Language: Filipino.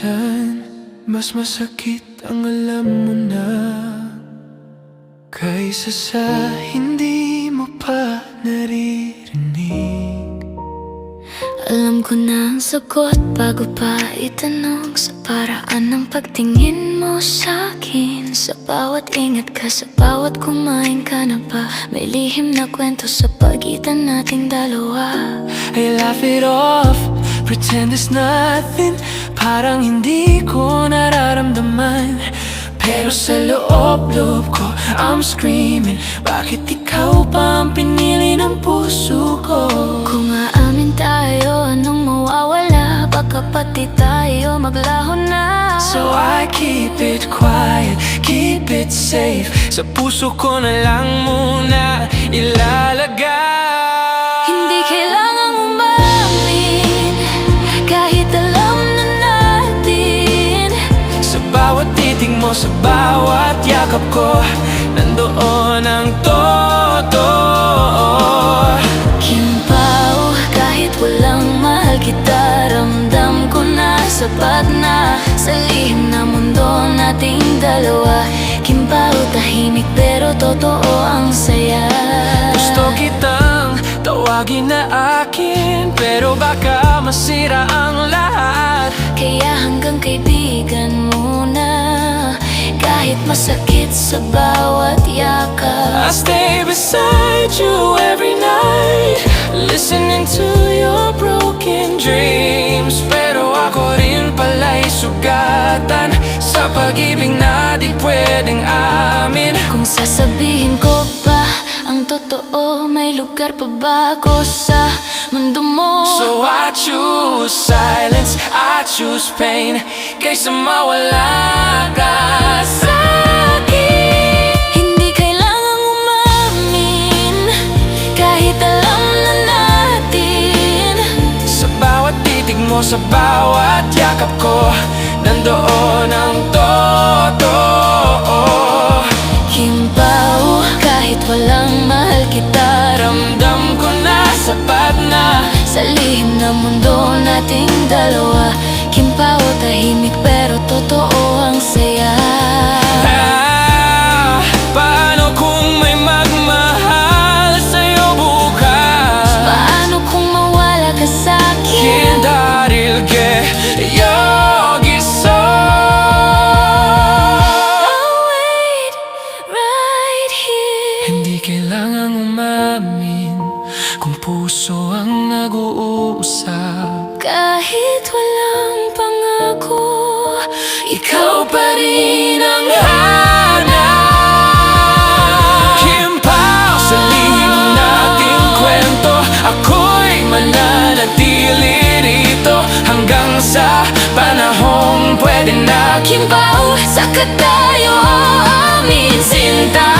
minsan mas masakit ang alam mo na, kaysa sa hindi mo pa naririnig. Alam ko na ang sagot bago pa itanong, sa paraan ng pagtingin mo sa'kin. Sa bawat ingat ka, sa bawat kumain ka na ba, may lihim na kwento sa pagitan nating dalawa. I laugh it off, pretend it's nothing, parang hindi ko nararamdaman. Pero sa loob-loob ko, I'm screaming, bakit ikaw pa ang pinili ng puso ko? Kung aamin tayo, anong mawawala? Baka pati tayo maglaho na. So I keep it quiet, keep it safe, sa puso ko na lang muna ilalagay. Hindi kailangang umamin, kahit alam na natin. Sa bawat titig mo, sa bawat yakap ko, nandoon ang totoo. Kimpaw, kahit walang mahal kita, ramdam ko na sapat na sa lihim na mundo nating dalawa. Kimpaw, tahimik pero totoo ang saya. Gusto kitang tawagin na akin, pero baka masira ang lahat. Kaya hanggang kaibigan muna, kahit masakit sa bawat yakap. I stay beside you every night, listening to your broken dreams. Pero ako rin pala'y sugatan sa pag-ibig na di pwedeng amin. Kung sasabihin ko pa ang totoo, may lugar pa ba ako sa mundo mo? So I choose silence, I choose pain, kaysa mawala ka sa'kin. Hindi kailangang umamin, kahit alam na natin. Sa bawat titig mo, sa bawat yakap ko, nandoon ang totoo. Kimpaw, kahit walang mahal kita, Ramdam ko na sapat na sa lihim na mundo nating dalawa. Kimpaw, tahimik pero totoo ang saya. Paano kung may magmahal sa'yo bukas? Paano kung mawala ka sa'kin? Kindarilge yogiso. I'll wait right here. Hindi kailangang umamin kung puso ang nag-uusap. Kahit walang pangako, Ikaw pa rin ang hanap. Kimpaw sa lihim nating kwento, ako'y mananatili rito hanggang sa panahong pwede na. Kimpaw, saka tayo amin, sinta.